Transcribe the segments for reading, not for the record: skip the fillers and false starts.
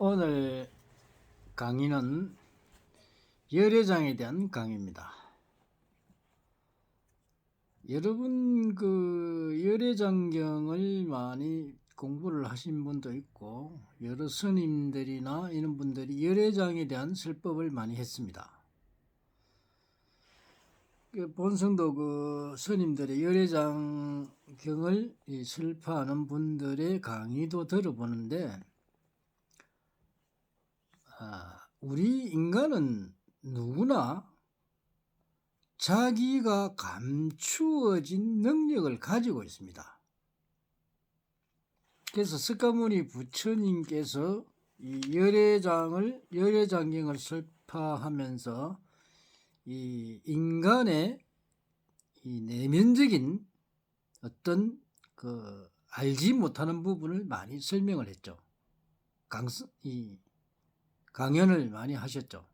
오늘 강의는 열애장에 대한 강의입니다. 여러분 열애장경을 많이 공부를 하신 분도 있고 여러 스님들이나 이런 분들이 열애장에 대한 설법을 많이 했습니다. 본성도 스님들의 열애장경을 설파하는 분들의 강의도 들어보는데 우리 인간은 누구나 자기가 감추어진 능력을 가지고 있습니다. 그래서 석가모니 부처님께서 이 열애장경을 설파하면서 이 인간의 이 내면적인 어떤 알지 못하는 부분을 많이 설명을 했죠. 강연을 많이 하셨죠.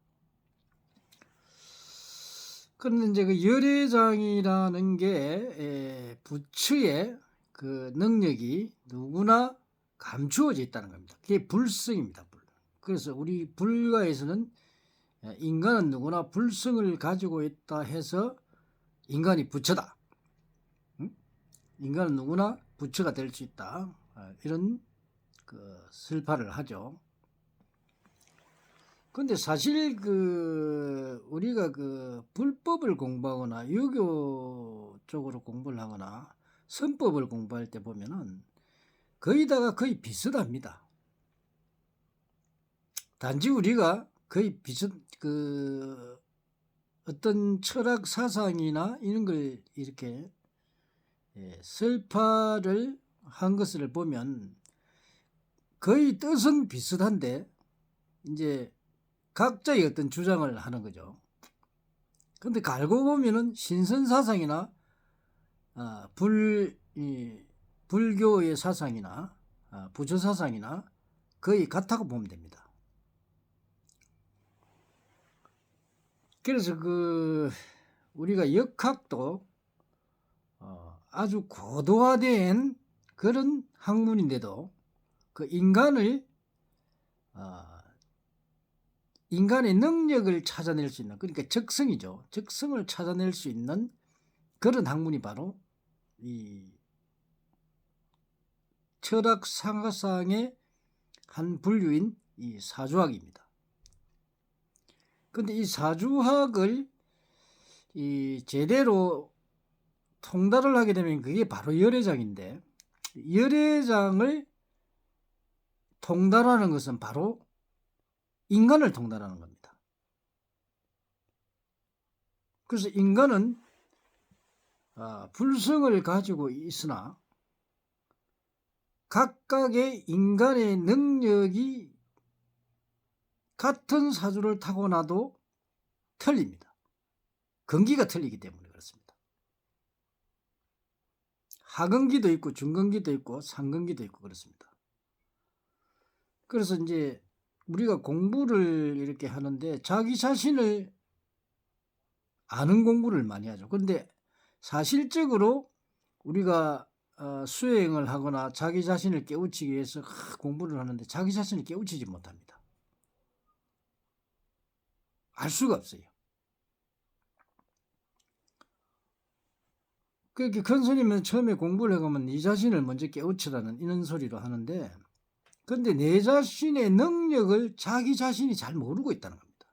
그런데 이제 그 열애장이라는 게 부처의 그 능력이 누구나 감추어져 있다는 겁니다. 그게 불성입니다. 그래서 우리 불가에서는 인간은 누구나 불성을 가지고 있다 해서 인간이 부처다. 인간은 누구나 부처가 될 수 있다. 이런 설파를 하죠. 근데 사실 우리가 불법을 공부하거나 유교 쪽으로 공부를 하거나 선법을 공부할 때 보면은 거의 비슷합니다. 단지 우리가 거의 어떤 철학 사상이나 이런 걸 이렇게 설파를 한 것을 보면 거의 뜻은 비슷한데 이제 각자의 어떤 주장을 하는 거죠. 근데 알고 보면은 신선사상이나 불교의 사상이나 부처사상이나 거의 같다고 보면 됩니다. 그래서 우리가 역학도 아주 고도화된 그런 학문인데도 인간의 능력을 찾아낼 수 있는, 그러니까 적성이죠. 적성을 찾아낼 수 있는 그런 학문이 바로 이 철학 사상의 한 분류인 이 사주학입니다. 근데 이 사주학을 제대로 통달을 하게 되면 그게 바로 열애장인데, 열애장을 통달하는 것은 바로 인간을 통달하는 겁니다. 그래서 인간은 불성을 가지고 있으나 각각의 인간의 능력이 같은 사주를 타고나도 틀립니다. 근기가 틀리기 때문에 그렇습니다. 하근기도 있고 중근기도 있고 상근기도 있고 그렇습니다. 그래서 이제 우리가 공부를 이렇게 하는데 자기 자신을 아는 공부를 많이 하죠. 그런데 사실적으로 우리가 수행을 하거나 자기 자신을 깨우치기 위해서 공부를 하는데 자기 자신을 깨우치지 못합니다. 알 수가 없어요. 그렇게 큰 스님은 처음에 공부를 해가면 네 자신을 먼저 깨우치라는 이런 소리로 하는데, 근데 내 자신의 능력을 자기 자신이 잘 모르고 있다는 겁니다.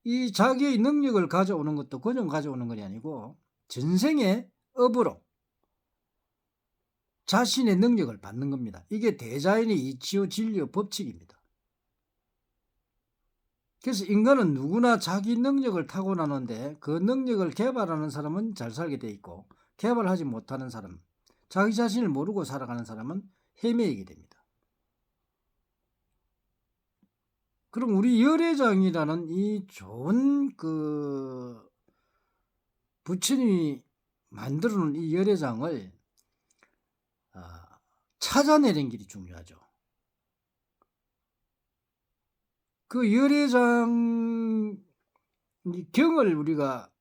이 자기의 능력을 가져오는 것도 그냥 가져오는 것이 아니고 전생의 업으로 자신의 능력을 받는 겁니다. 이게 대자연의 이치요 진리의 법칙입니다. 그래서 인간은 누구나 자기 능력을 타고나는데 그 능력을 개발하는 사람은 잘 살게 돼 있고, 개발하지 못하는 사람, 자기 자신을 모르고 살아가는 사람은 헤매이게 됩니다. 그럼 우리 열애장이라는 이 좋은 부처님이 만들어 놓은 이 열애장을 찾아내는 길이 중요하죠. 그 열애장 경을 우리가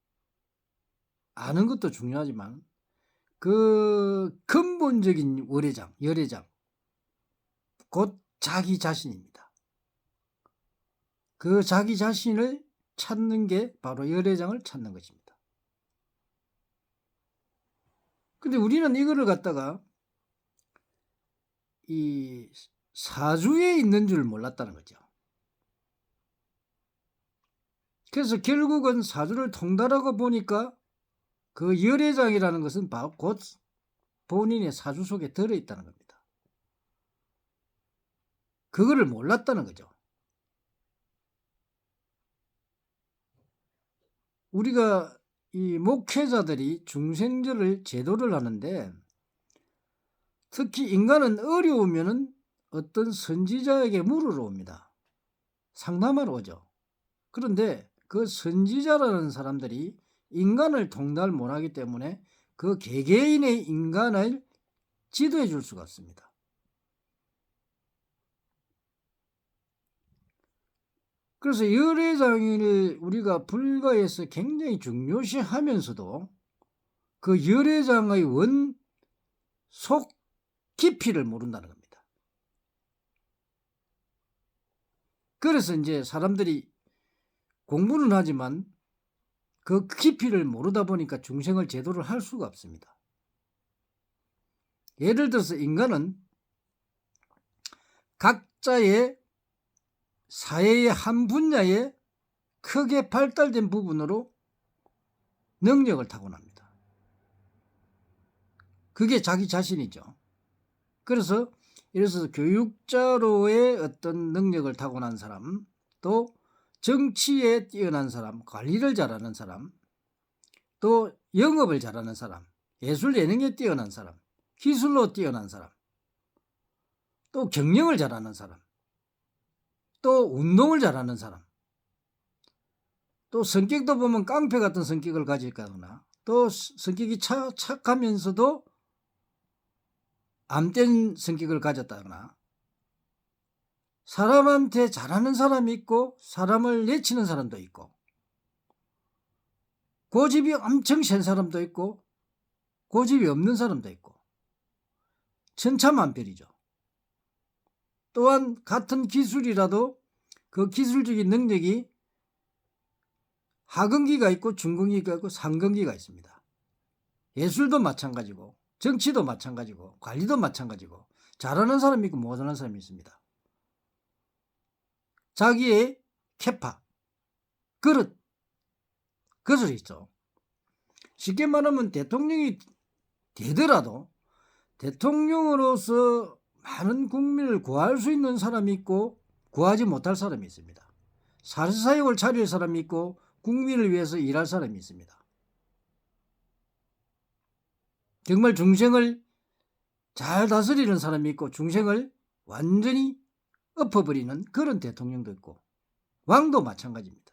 아는 것도 중요하지만 그 근본적인 열애장, 곧 자기 자신입니다. 그 자기 자신을 찾는 게 바로 열애장을 찾는 것입니다. 근데 우리는 이거를 갖다가 이 사주에 있는 줄 몰랐다는 거죠. 그래서 결국은 사주를 통달하고 보니까 그 열애장이라는 것은 바로 곧 본인의 사주 속에 들어있다는 겁니다. 그거를 몰랐다는 거죠. 우리가 이 목회자들이 중생절을 제도를 하는데 특히 인간은 어려우면은 어떤 선지자에게 물으러 옵니다. 상담하러 오죠. 그런데 그 선지자라는 사람들이 인간을 통달 못하기 때문에 그 개개인의 인간을 지도해 줄 수가 없습니다. 그래서 열애장을 우리가 불가에서 굉장히 중요시하면서도 그 열애장의 속 깊이를 모른다는 겁니다. 그래서 이제 사람들이 공부는 하지만 그 깊이를 모르다 보니까 중생을 제도를 할 수가 없습니다. 예를 들어서 인간은 각자의 사회의 한 분야에 크게 발달된 부분으로 능력을 타고납니다. 그게 자기 자신이죠. 그래서 예를 들어서 교육자로의 어떤 능력을 타고난 사람, 또 정치에 뛰어난 사람, 관리를 잘하는 사람, 또 영업을 잘하는 사람, 예술 예능에 뛰어난 사람, 기술로 뛰어난 사람, 또 경영을 잘하는 사람, 또 운동을 잘하는 사람, 또 성격도 보면 깡패 같은 성격을 가지거나 또 성격이 착하면서도 암된 성격을 가졌다거나 사람한테 잘하는 사람이 있고 사람을 내치는 사람도 있고 고집이 엄청 센 사람도 있고 고집이 없는 사람도 있고 천차만별이죠. 또한 같은 기술이라도 그 기술적인 능력이 하근기가 있고 중근기가 있고 상근기가 있습니다. 예술도 마찬가지고 정치도 마찬가지고 관리도 마찬가지고 잘하는 사람이 있고 못하는 사람이 있습니다. 자기의 캐파, 그릇이 있죠. 쉽게 말하면 대통령이 되더라도 대통령으로서 많은 국민을 구할 수 있는 사람이 있고 구하지 못할 사람이 있습니다. 사회사역을 차릴 사람이 있고 국민을 위해서 일할 사람이 있습니다. 정말 중생을 잘 다스리는 사람이 있고 중생을 완전히 엎어버리는 그런 대통령도 있고 왕도 마찬가지입니다.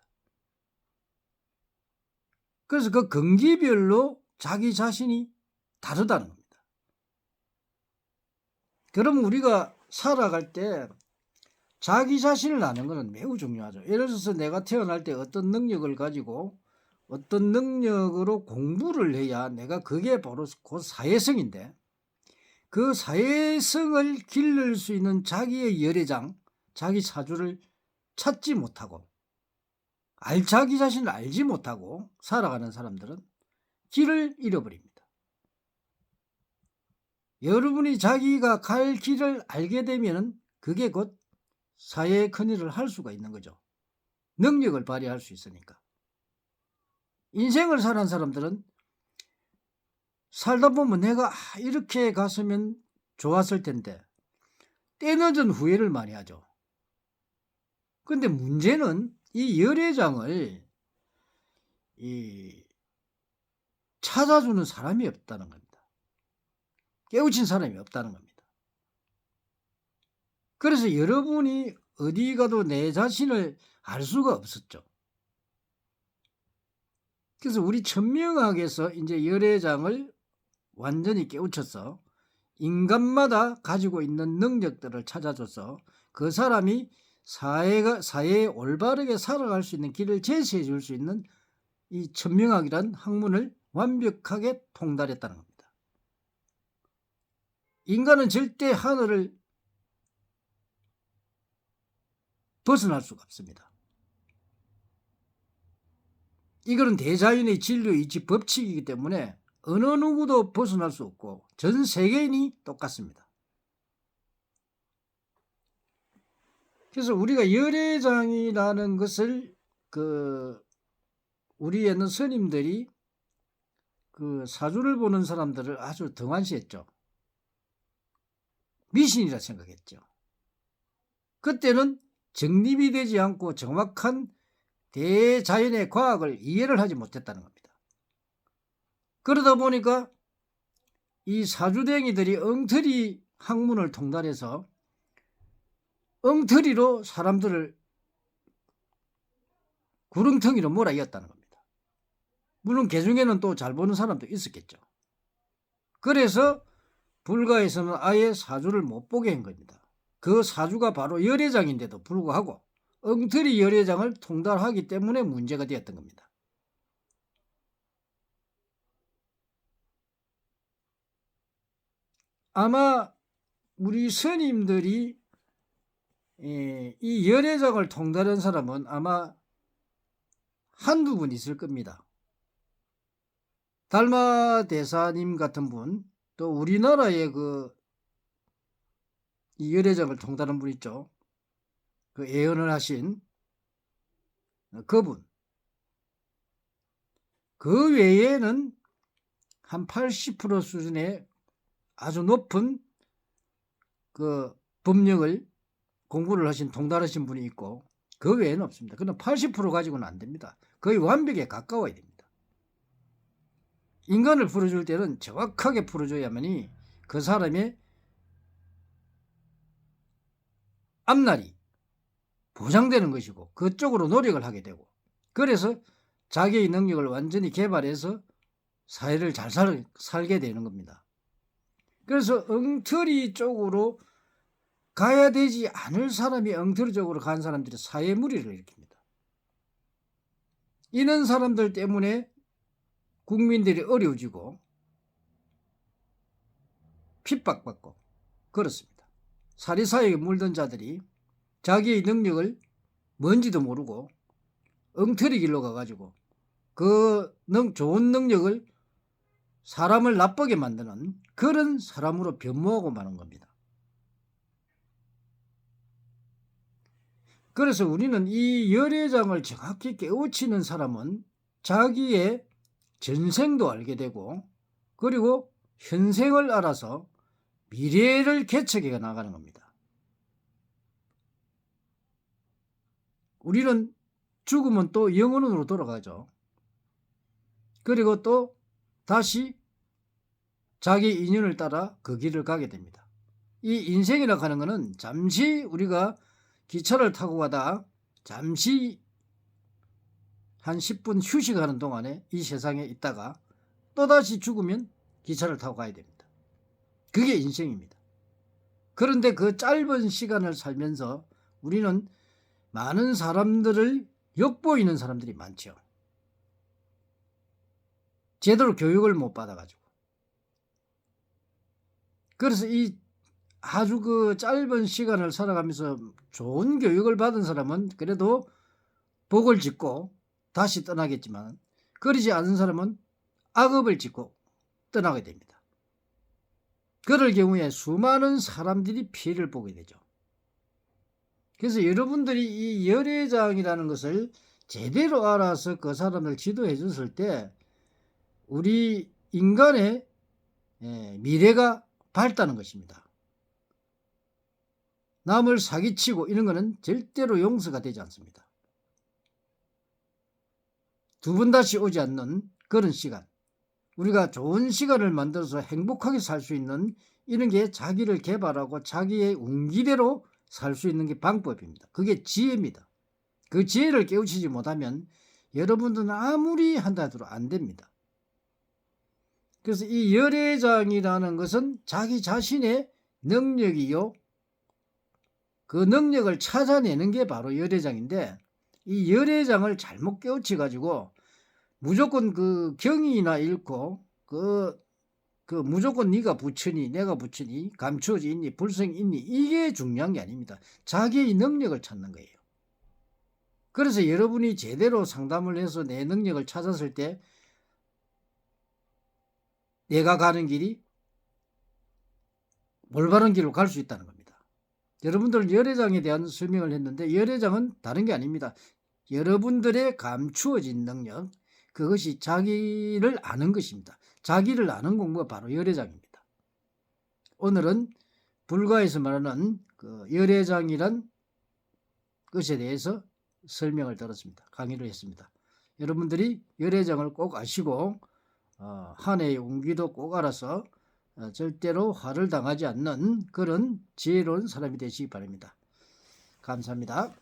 그래서 그 근기별로 자기 자신이 다르다는 겁니다. 그러면 우리가 살아갈 때 자기 자신을 아는 것은 매우 중요하죠. 예를 들어서 내가 태어날 때 어떤 능력을 가지고 어떤 능력으로 공부를 해야 내가 그게 바로 곧 사회성인데 그 사회성을 기를 수 있는 자기의 열애장, 자기 사주를 찾지 못하고 자기 자신을 알지 못하고 살아가는 사람들은 길을 잃어버립니다. 여러분이 자기가 갈 길을 알게 되면 그게 곧 사회의 큰일을 할 수가 있는 거죠. 능력을 발휘할 수 있으니까. 인생을 사는 사람들은 살다 보면 내가 이렇게 갔으면 좋았을 텐데 때늦은 후회를 많이 하죠. 그런데 문제는 이 열애장을 찾아주는 사람이 없다는 겁니다. 깨우친 사람이 없다는 겁니다. 그래서 여러분이 어디 가도 내 자신을 알 수가 없었죠. 그래서 우리 천명학에서 이제 열애장을 완전히 깨우쳐서 인간마다 가지고 있는 능력들을 찾아줘서 그 사람이 사회에 올바르게 살아갈 수 있는 길을 제시해 줄 수 있는 이 천명학이란 학문을 완벽하게 통달했다는 겁니다. 인간은 절대 하늘을 벗어날 수가 없습니다. 이거는 대자연의 진리이지 법칙이기 때문에 어느 누구도 벗어날 수 없고 전 세계인이 똑같습니다. 그래서 우리가 열애장이라는 것을 우리에는 스님들이 사주를 보는 사람들을 아주 등한시했죠. 미신이라 생각했죠. 그때는 정립이 되지 않고 정확한 대자연의 과학을 이해를 하지 못했다는 겁니다. 그러다 보니까 이 사주댕이들이 엉터리 학문을 통달해서 엉터리로 사람들을 구렁텅이로 몰아이었다는 겁니다. 물론 개중에는 또 잘 보는 사람도 있었겠죠. 그래서 불가에서는 아예 사주를 못 보게 한 겁니다. 그 사주가 바로 열애장인데도 불구하고 엉터리 열애장을 통달하기 때문에 문제가 되었던 겁니다. 아마 우리 스님들이 이 열애장을 통달한 사람은 아마 한두 분 있을 겁니다. 달마 대사님 같은 분, 또 우리나라의 이 열애장을 통달한 분 있죠. 예언을 하신 그분. 그 외에는 한 80% 수준의 아주 높은 법력을 공부를 하신 통달하신 분이 있고 그 외에는 없습니다. 그러나 80% 가지고는 안 됩니다. 거의 완벽에 가까워야 됩니다. 인간을 풀어줄 때는 정확하게 풀어줘야만이 그 사람의 앞날이 보장되는 것이고 그쪽으로 노력을 하게 되고 그래서 자기의 능력을 완전히 개발해서 사회를 잘 살게 되는 겁니다. 그래서 엉터리 쪽으로 가야 되지 않을 사람이 엉터리 쪽으로 간 사람들이 사회 무리를 일으킵니다. 이런 사람들 때문에 국민들이 어려워지고 핍박받고 그렇습니다. 사리사욕에 물든 자들이 자기의 능력을 뭔지도 모르고 엉터리 길로 가가지고 좋은 능력을 사람을 나쁘게 만드는 그런 사람으로 변모하고 마는 겁니다. 그래서 우리는 이 열애장을 정확히 깨우치는 사람은 자기의 전생도 알게 되고 그리고 현생을 알아서 미래를 개척해 나가는 겁니다. 우리는 죽으면 또 영혼으로 돌아가죠. 그리고 또 다시 자기 인연을 따라 그 길을 가게 됩니다. 이 인생이라고 하는 것은 잠시 우리가 기차를 타고 가다 잠시 한 10분 휴식하는 동안에 이 세상에 있다가 또다시 죽으면 기차를 타고 가야 됩니다. 그게 인생입니다. 그런데 그 짧은 시간을 살면서 우리는 많은 사람들을 엿보이는 사람들이 많죠. 제대로 교육을 못 받아가지고. 그래서 이 아주 짧은 시간을 살아가면서 좋은 교육을 받은 사람은 그래도 복을 짓고 다시 떠나겠지만 그러지 않은 사람은 악업을 짓고 떠나게 됩니다. 그럴 경우에 수많은 사람들이 피해를 보게 되죠. 그래서 여러분들이 이 열애장이라는 것을 제대로 알아서 그 사람을 지도해 줬을 때 우리 인간의 미래가 밝다는 것입니다. 남을 사기치고 이런 것은 절대로 용서가 되지 않습니다. 두 번 다시 오지 않는 그런 시간, 우리가 좋은 시간을 만들어서 행복하게 살 수 있는 이런 게 자기를 개발하고 자기의 운기대로 살 수 있는 게 방법입니다. 그게 지혜입니다. 그 지혜를 깨우치지 못하면 여러분들은 아무리 한다 해도 안 됩니다. 그래서 이 열애장이라는 것은 자기 자신의 능력이요. 그 능력을 찾아내는 게 바로 열애장인데 이 열애장을 잘못 깨우쳐 가지고 무조건 그 경이나 잃고 무조건 네가 부처니 내가 부처니 감추어져 있니 불성이 있니 이게 중요한 게 아닙니다. 자기의 능력을 찾는 거예요. 그래서 여러분이 제대로 상담을 해서 내 능력을 찾았을 때 내가 가는 길이 올바른 길로 갈 수 있다는 겁니다. 여러분들 열애장에 대한 설명을 했는데 열애장은 다른 게 아닙니다. 여러분들의 감추어진 능력, 그것이 자기를 아는 것입니다. 자기를 아는 공부가 바로 열애장입니다. 오늘은 불가에서 말하는 그 열애장이란 것에 대해서 설명을 들었습니다. 강의를 했습니다. 여러분들이 열애장을 꼭 아시고 한 해의 운기도 꼭 알아서 절대로 화를 당하지 않는 그런 지혜로운 사람이 되시기 바랍니다. 감사합니다.